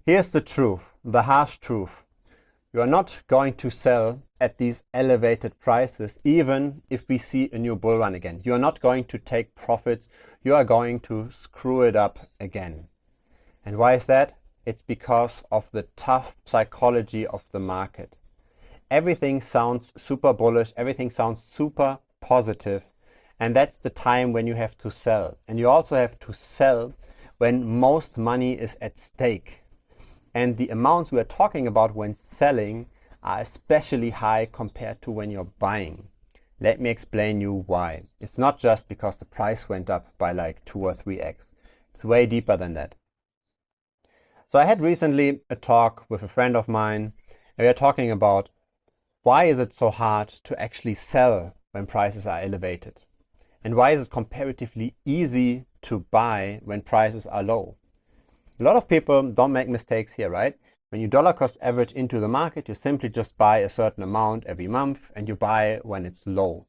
Here's the truth, the harsh truth. You are not going to sell at these elevated prices, even if we see a new bull run again. You are not going to take profits. You are going to screw it up again. And why is that? It's because of the tough psychology of the market. Everything sounds super bullish. Everything sounds super positive. And that's the time when you have to sell. And you also have to sell when most money is at stake. And the amounts we are talking about when selling are especially high compared to when you're buying. Let me explain you why. It's not just because the price went up by like 2 or 3x. It's way deeper than that. So I had recently a talk with a friend of mine, and we are talking about why is it so hard to actually sell when prices are elevated? And why is it comparatively easy to buy when prices are low? A lot of people don't make mistakes here, right? When you dollar cost average into the market, you simply just buy a certain amount every month and you buy when it's low.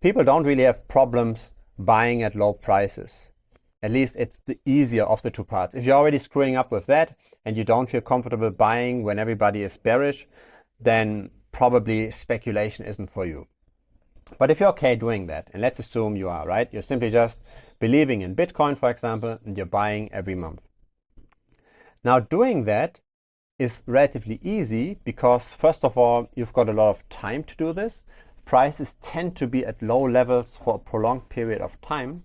People don't really have problems buying at low prices. At least it's the easier of the two parts. If you're already screwing up with that and you don't feel comfortable buying when everybody is bearish, then probably speculation isn't for you. But if you're okay doing that, and let's assume you are, right? You're simply just believing in Bitcoin, for example, and you're buying every month. Now, doing that is relatively easy because, first of all, you've got a lot of time to do this. Prices tend to be at low levels for a prolonged period of time.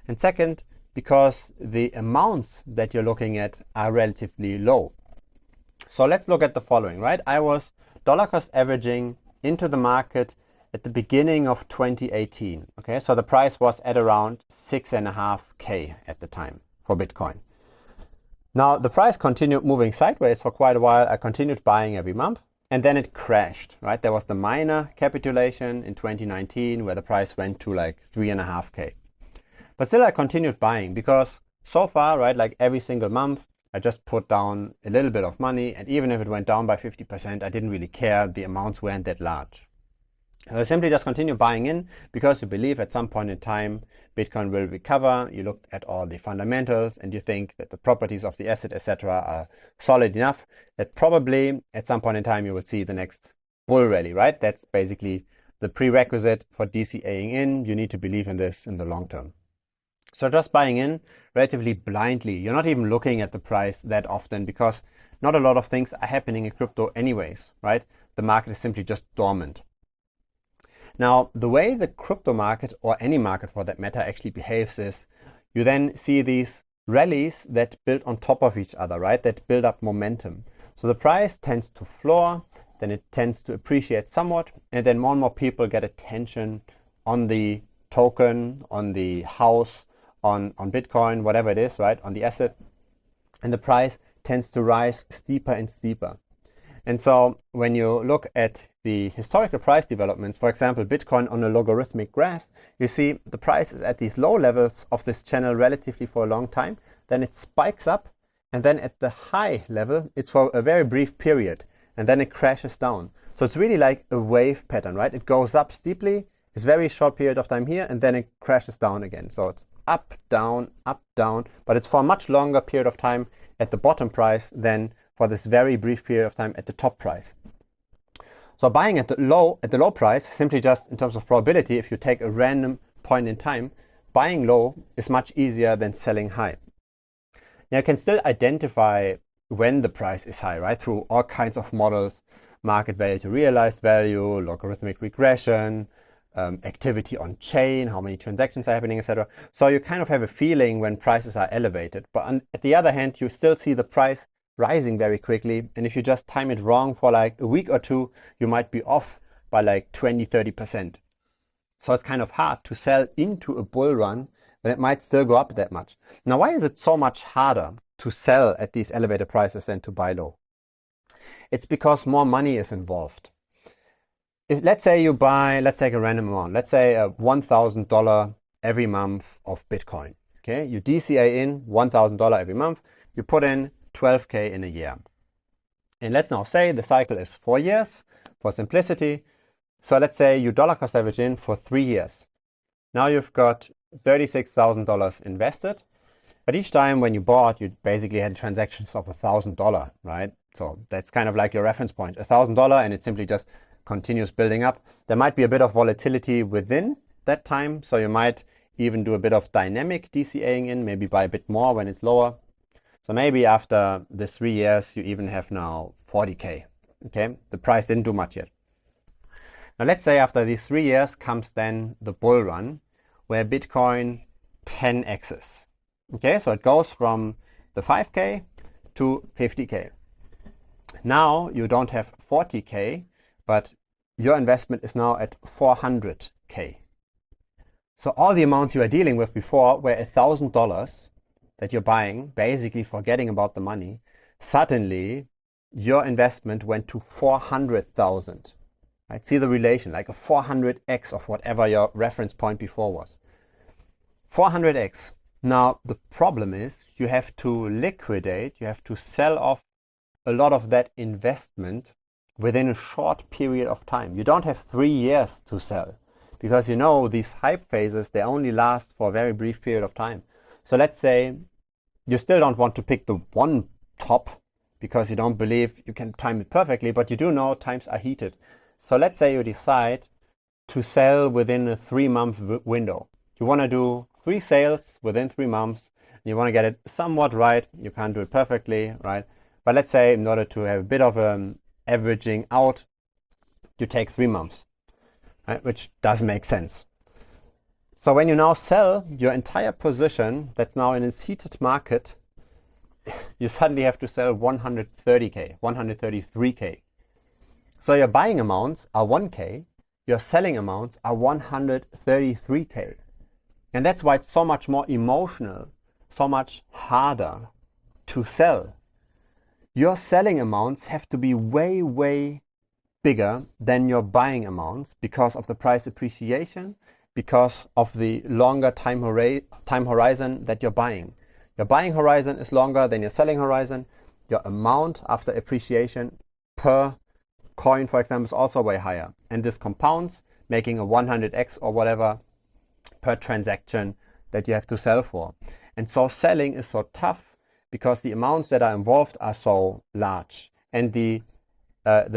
And second, because the amounts that you're looking at are relatively low. So let's look at the following, right? I was dollar cost averaging into the market at the beginning of 2018. Okay, so the price was at around 6.5K at the time for Bitcoin. Now, the price continued moving sideways for quite a while. I continued buying every month, and then it crashed, right? There was the minor capitulation in 2019 where the price went to like 3.5K. But still, I continued buying because so far, right, like every single month, I just put down a little bit of money, and even if it went down by 50%, I didn't really care. The amounts weren't that large. I simply just continue buying in because you believe at some point in time Bitcoin will recover. You looked at all the fundamentals and you think that the properties of the asset, etc., are solid enough that probably at some point in time you will see the next bull rally, right? That's basically the prerequisite for DCAing in. You need to believe in this in the long term. So just buying in relatively blindly. You're not even looking at the price that often because not a lot of things are happening in crypto anyways, right? The market is simply just dormant. Now, the way the crypto market, or any market for that matter, actually behaves is you then see these rallies that build on top of each other, right? That build up momentum. So the price tends to floor, then it tends to appreciate somewhat, and then more and more people get attention on the token, on the house, on Bitcoin, whatever it is, right? On the asset. And the price tends to rise steeper and steeper. And so when you look at the historical price developments, for example, Bitcoin on a logarithmic graph, you see the price is at these low levels of this channel relatively for a long time. Then it spikes up. And then at the high level, it's for a very brief period. And then it crashes down. So it's really like a wave pattern, right? It goes up steeply. It's a very short period of time here. And then it crashes down again. So it's up, down, but it's for a much longer period of time at the bottom price than for this very brief period of time at the top price. So buying at the low price, simply just in terms of probability, if you take a random point in time, buying low is much easier than selling high. Now you can still identify when the price is high, right? Through all kinds of models, market value to realized value, logarithmic regression, activity on chain, how many transactions are happening, etc. So you kind of have a feeling when prices are elevated. But at the other hand, you still see the price rising very quickly. And if you just time it wrong for like a week or two, you might be off by like 20-30%. So it's kind of hard to sell into a bull run when it might still go up that much. Now, why is it so much harder to sell at these elevated prices than to buy low? It's because more money is involved. Let's say you buy, let's take a random amount, let's say $1,000 every month of Bitcoin. Okay, you DCA in $1,000 every month, you put in 12K in a year. And let's now say the cycle is 4 years for simplicity. So let's say you dollar cost average in for 3 years. Now you've got $36,000 invested. But each time when you bought, you basically had transactions of $1,000, right? So that's kind of like your reference point, $1,000, and it simply just continues building up. There might be a bit of volatility within that time, so you might even do a bit of dynamic DCAing in, maybe buy a bit more when it's lower. So maybe after the 3 years, you even have now 40K. Okay, the price didn't do much yet. Now let's say after these 3 years comes then the bull run, where Bitcoin 10x's. Okay, so it goes from the 5K to 50K. Now you don't have 40K, but your investment is now at 400K. So all the amounts you were dealing with before were $1,000 that you're buying, basically forgetting about the money. Suddenly, your investment went to 400,000. Right? See the relation, like a 400x of whatever your reference point before was. 400x. Now, the problem is you have to liquidate, you have to sell off a lot of that investment within a short period of time. You don't have 3 years to sell because you know these hype phases, they only last for a very brief period of time. So let's say you still don't want to pick the one top because you don't believe you can time it perfectly, but you do know times are heated. So let's say you decide to sell within a 3-month window. You want to do 3 sales within 3 months. You want to get it somewhat right. You can't do it perfectly, right? But let's say in order to have a bit of averaging out, you take 3 months, right? Which does make sense. So when you now sell your entire position that's now in a heated market, you suddenly have to sell 130K, 133K. So your buying amounts are 1K, your selling amounts are 133K. And that's why it's so much more emotional, so much harder to sell. Your selling amounts have to be way, way bigger than your buying amounts because of the price appreciation, because of the longer time horizon that you're buying. Your buying horizon is longer than your selling horizon. Your amount after appreciation per coin, for example, is also way higher. And this compounds, making a 100x or whatever per transaction that you have to sell for. And so selling is so tough because the amounts that are involved are so large. And the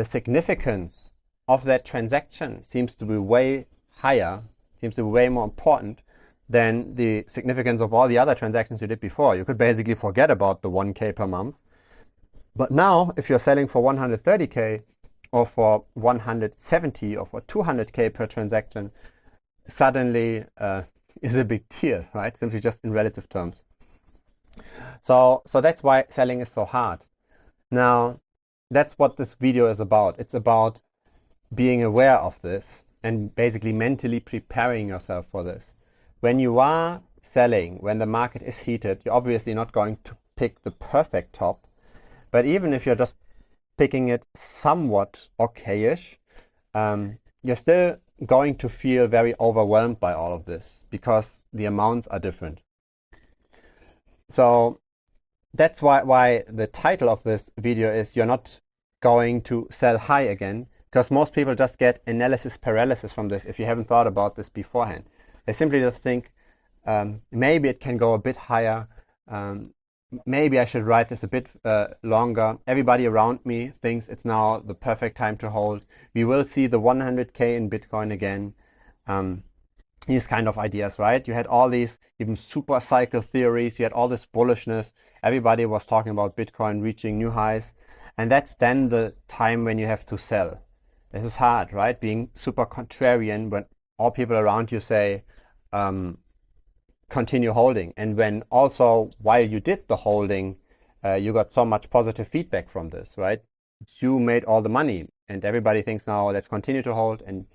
significance of that transaction seems to be way higher, seems to be way more important than the significance of all the other transactions you did before. You could basically forget about the 1K per month. But now, if you're selling for 130K or for 170 or for 200K per transaction, suddenly is a big deal, right? Simply just in relative terms. So that's why selling is so hard. Now, that's what this video is about. It's about being aware of this and basically mentally preparing yourself for this. When you are selling, when the market is heated, you're obviously not going to pick the perfect top. But even if you're just picking it somewhat okayish, you're still going to feel very overwhelmed by all of this because the amounts are different. So that's why the title of this video is You're Not Going to Sell High Again, because most people just get analysis paralysis from this if you haven't thought about this beforehand. They simply just think, maybe it can go a bit higher, maybe I should write this a bit longer. Everybody around me thinks it's now the perfect time to hold. We will see the 100K in Bitcoin again. These kind of ideas, right? You had all these even super cycle theories. You had all this bullishness. Everybody was talking about Bitcoin reaching new highs. And that's then the time when you have to sell. This is hard, right? Being super contrarian when all people around you say, continue holding. And when also, while you did the holding, you got so much positive feedback from this, right? You made all the money and everybody thinks now let's continue to hold and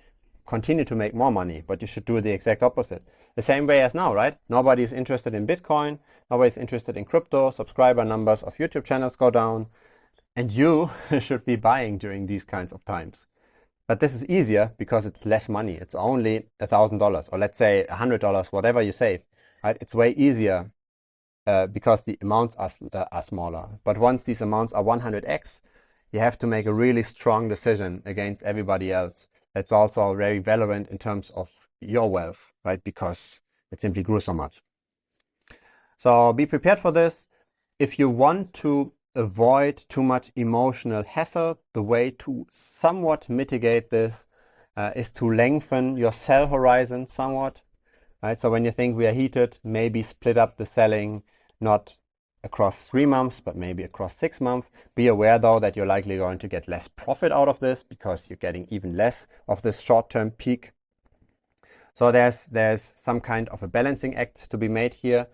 continue to make more money, but you should do the exact opposite. The same way as now, right? Nobody is interested in Bitcoin. Nobody's interested in crypto. Subscriber numbers of YouTube channels go down. And you should be buying during these kinds of times. But this is easier because it's less money. It's only $1,000 or let's say $100, whatever you save, right? It's way easier because the amounts are smaller. But once these amounts are 100x, you have to make a really strong decision against everybody else. That's also very relevant in terms of your wealth, right? Because it simply grew so much. So be prepared for this. If you want to avoid too much emotional hassle, the way to somewhat mitigate this is to lengthen your sell horizon somewhat. Right? So when you think we are heated, maybe split up the selling, not across 3 months, but maybe across 6 months. Be aware though that you're likely going to get less profit out of this because you're getting even less of this short-term peak. So there's some kind of a balancing act to be made here.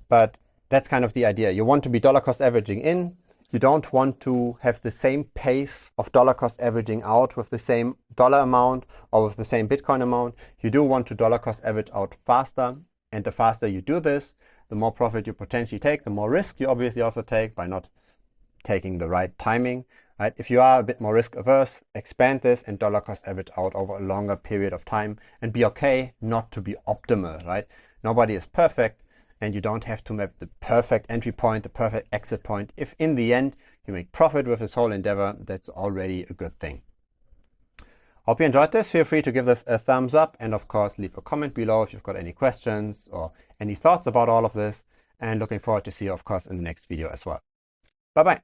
But that's kind of the idea. You want to be dollar cost averaging in. You don't want to have the same pace of dollar cost averaging out with the same dollar amount or with the same Bitcoin amount. You do want to dollar cost average out faster. And the faster you do this, the more profit you potentially take, the more risk you obviously also take by not taking the right timing. Right? If you are a bit more risk averse, expand this and dollar cost average out over a longer period of time and be okay not to be optimal. Right? Nobody is perfect. And you don't have to map the perfect entry point, the perfect exit point. If in the end you make profit with this whole endeavor, that's already a good thing. Hope you enjoyed this. Feel free to give this a thumbs up and of course leave a comment below if you've got any questions or any thoughts about all of this. And looking forward to see you of course in the next video as well. Bye bye.